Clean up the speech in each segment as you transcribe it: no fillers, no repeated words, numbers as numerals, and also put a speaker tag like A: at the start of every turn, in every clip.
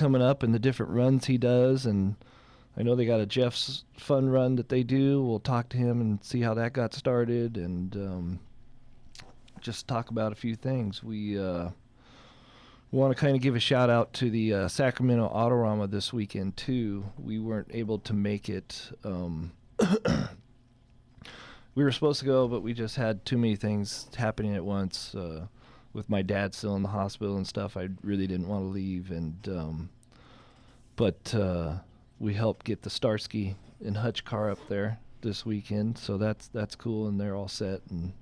A: coming up and the different runs he does. And I know they got a Jeff's Fun Run that they do. We'll talk to him and see how that got started, and just talk about a few things. We want to kind of give a shout out to the Sacramento Autorama this weekend too. We weren't able to make it. We were supposed to go, but we just had too many things happening at once. With my dad still in the hospital and stuff, I really didn't want to leave. But we helped get the Starsky and Hutch car up there this weekend, so that's cool, and they're all set. And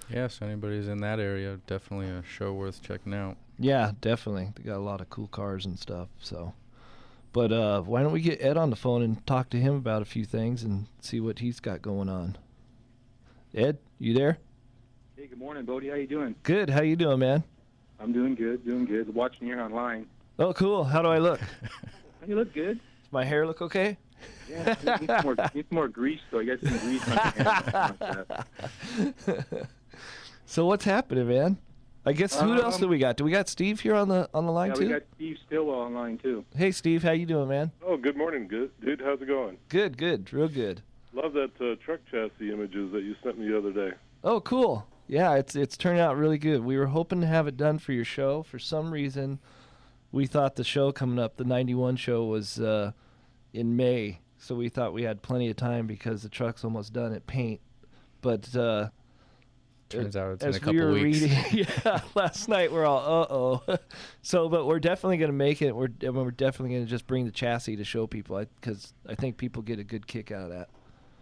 B: yeah, so anybody's in that area, definitely a show worth checking out.
A: yeah, definitely. They got a lot of cool cars and stuff. So, but why don't we get Ed on the phone and talk to him about a few things and see what he's got going on? Ed, you there?
C: Hey, good morning, Bodie. How you doing?
A: Good. How you doing, man?
C: I'm doing good, doing good. Watching you online.
A: Oh, cool. How do I look?
C: You look good.
A: Does my hair look okay?
C: Yeah, need more grease, though. You got some grease on your hands. Like
A: So what's happening, man? I guess who else do we got? Do we got Steve here on the line
C: yeah,
A: too?
C: we got Steve Stillwell online too.
A: Hey, Steve, how you doing, man?
D: Oh, good morning, good dude. How's it going?
A: Good, real good.
D: Love that truck chassis images that you sent me the other day.
A: Oh, cool. Yeah, it's turning out really good. We were hoping to have it done for your show. For some reason, we thought the show coming up, the 91 show, was in May. So we thought we had plenty of time because the truck's almost done at paint. But
B: turns out it's in
A: as
B: a couple
A: we were
B: weeks.
A: reading, yeah, last night we're all So, but we're definitely going to make it. We're definitely going to just bring the chassis to show people, because I think people get a good kick out of that.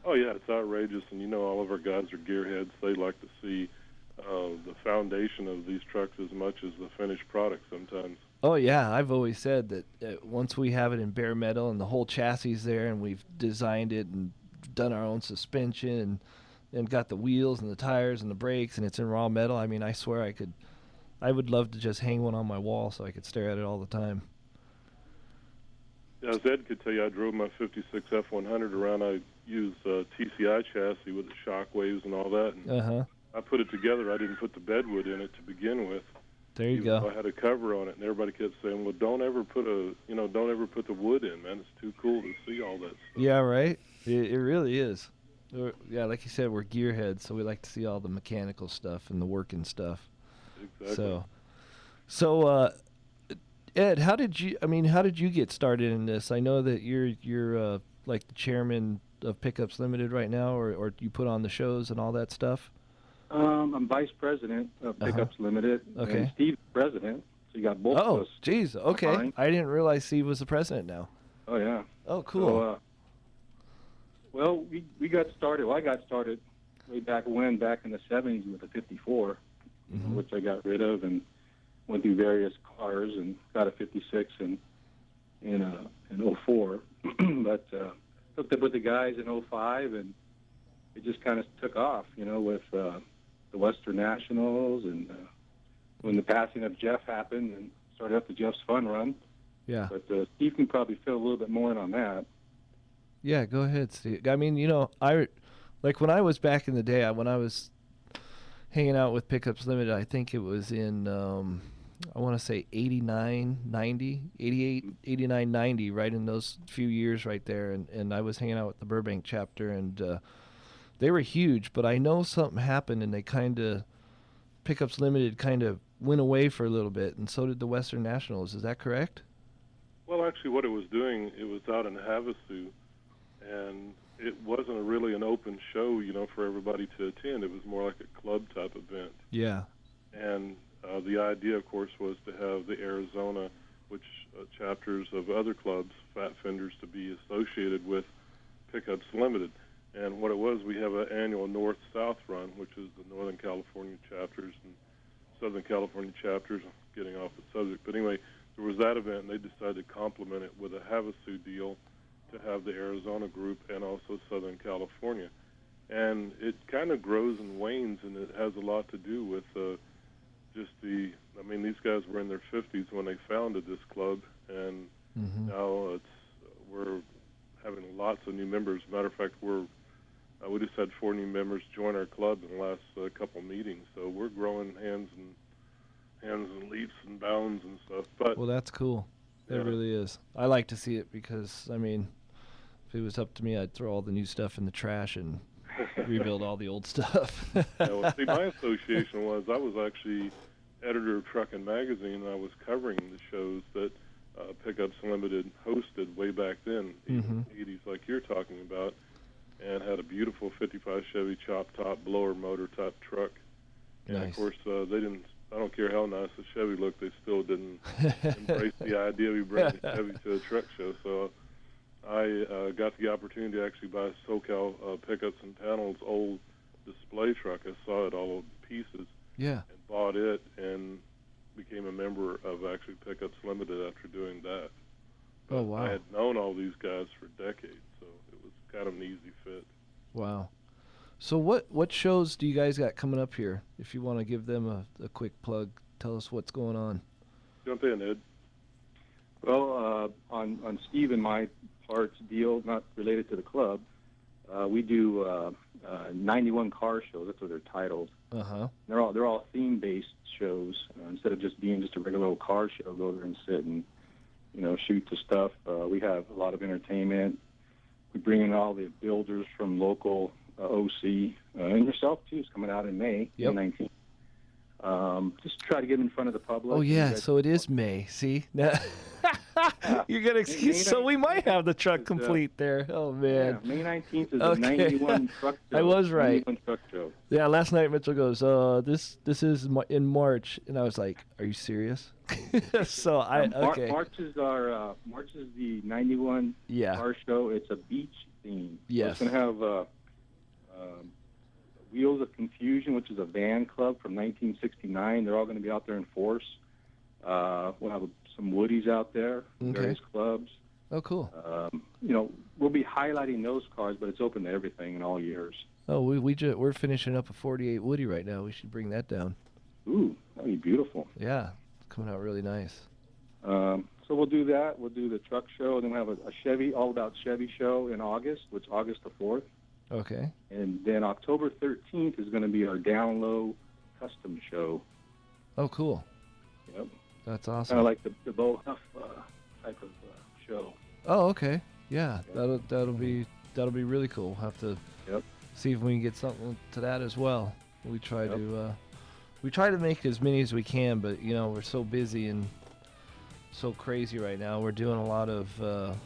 D: Oh yeah, it's outrageous, and you know all of our guys are gearheads. They like to see the foundation of these trucks as much as the finished product sometimes.
A: Oh yeah, I've always said that once we have it in bare metal and the whole chassis is there, and we've designed it and done our own suspension and got the wheels and the tires and the brakes, and it's in raw metal. I mean, I swear I would love to just hang one on my wall so I could stare at it all the time.
D: As Ed could tell you, I drove my 56 F100 around. I used TCI chassis with the shock waves and all that. And I put it together. I didn't put the bedwood in it to begin with.
A: There you go.
D: I had a cover on it, and everybody kept saying, "Well, don't ever put the wood in, man. It's too cool to see all that stuff."
A: Yeah, right. It really is. Yeah, like you said, we're gearheads, so we like to see all the mechanical stuff and the working stuff.
D: Exactly.
A: So, Ed, how did you get started in this? I know that you're like the chairman of Pickups Limited right now, or you put on the shows and all that stuff.
C: I'm vice president of Pickups Limited.
A: Okay.
C: And Steve's president, so you got both of us.
A: Oh, geez. Okay.
C: Online.
A: I didn't realize Steve was the president now.
C: Oh, yeah.
A: Oh, cool.
C: So, well, we got started. Well, I got started way back in the 70s with a 54, which I got rid of and went through various cars and got a 56 in 04. But hooked up with the guys in 05, and it just kind of took off, with the Western Nationals, and when the passing of Jeff happened, and started up the Jeff's Fun Run.
A: Yeah.
C: But Steve can probably fill a little bit more in on that.
A: Yeah, go ahead, Steve. I mean, like when I was back in the day, when I was hanging out with Pickups Limited, I think it was in, I want to say 89, 90, 88, 89, 90, right in those few years right there. And I was hanging out with the Burbank chapter, and they were huge, but I know something happened, and Pickups Limited kind of went away for a little bit, and so did the Western Nationals. Is that correct?
D: Well, actually, what it was doing, it was out in Havasu, and it wasn't really an open show, for everybody to attend. It was more like a club-type event.
A: Yeah.
D: And the idea, of course, was to have the Arizona, which chapters of other clubs, Fat Fenders, to be associated with Pickups Limited. And what it was, we have an annual North-South run, which is the Northern California chapters and Southern California chapters. I'm getting off the subject. But anyway, there was that event, and they decided to complement it with a Havasu deal to have the Arizona group and also Southern California. And it kind of grows and wanes, and it has a lot to do with these guys were in their 50s when they founded this club, and now we're having lots of new members. Matter of fact, we just had 4 new members join our club in the last couple meetings, so we're growing hands and leaps and bounds and stuff. But
A: well, that's cool. It
D: Yeah.
A: really is. I like to see it because, I mean, if it was up to me, I'd throw all the new stuff in the trash and rebuild all the old stuff.
D: Yeah, well, see, my association was I was actually editor of Truckin' Magazine, and I was covering the shows that Pickups Limited hosted way back then, in the 80s, like you're talking about, and had a beautiful 55 Chevy chop top blower motor type truck. And
A: Nice.
D: of course, they didn't. I don't care how nice the Chevy looked; they still didn't embrace the idea we bring the Chevy to a truck show. So I got the opportunity to actually buy SoCal Pickups and Panels' old display truck. I saw it all in pieces
A: Yeah.
D: and bought it and became a member of actually Pickups Limited after doing that.
A: Oh,
D: But
A: wow.
D: I had known all these guys for decades, so it was kind of an easy fit.
A: Wow. So what shows do you guys got coming up here? If you want to give them a quick plug, tell us what's going on.
D: Jump in, Ed.
C: Well, on Steve and my parts deal, not related to the club, we do 91 car shows. That's what they're titled.
A: Uh-huh.
C: They're all theme-based shows. Instead of just being just a regular old car show, go there and sit and shoot the stuff. We have a lot of entertainment. We bring in all the builders from local OC, and yourself too is coming out in May,
A: Yep.
C: May 19th. Just try to get in front of the public.
A: Oh
C: You
A: yeah,
C: guys-
A: so it is May. See, now you're gonna excuse. So we might have the truck complete there. Oh man.
C: Yeah, May 19th is
A: Okay.
C: the 91 truck show.
A: I was right.
C: 91 truck show.
A: Yeah, last night Mitchell goes, this is in March, and I was like, are you serious? So okay.
C: March is the 91
A: Yeah.
C: car show. It's a beach theme. So
A: Yes.
C: it's going to have Wheels of Confusion, which is a van club from 1969. They're all going to be out there in force. We'll have some Woodies out there,
A: Okay.
C: various clubs.
A: Oh cool.
C: We'll be highlighting those cars, but it's open to everything in all years.
A: Oh, we're finishing up a 48 Woody right now. We should bring that down.
C: Ooh, that'd be beautiful.
A: Yeah, it's coming out really nice.
C: So we'll do that. We'll do the truck show. Then we'll have a Chevy, all about Chevy show in August, which is August the 4th.
A: Okay.
C: And then October 13th is going to be our Down Low custom show.
A: Oh, cool.
C: Yep.
A: That's
C: Kind
A: awesome.
C: of like the Bo Huff type of show.
A: Oh, okay. Yeah,
C: Yep.
A: that'll be really cool. We'll have to
C: Yep.
A: see if we can get something to that as well. We try
C: Yep.
A: to make as many as we can, but we're so busy and so crazy right now. We're doing a lot of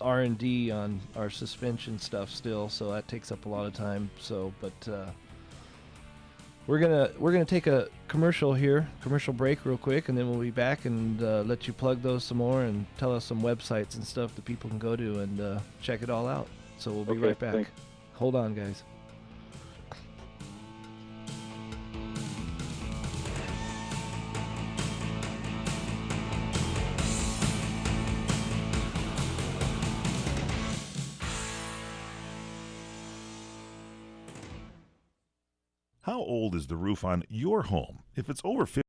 A: R&D on our suspension stuff still, so that takes up a lot of time. So, but we're gonna take a commercial break real quick, and then we'll be back and let you plug those some more and tell us some websites and stuff that people can go to and check it all out. So we'll be
C: Okay,
A: right back.
C: thanks.
A: Hold on, guys.
E: How old is the roof on your home? If it's over 50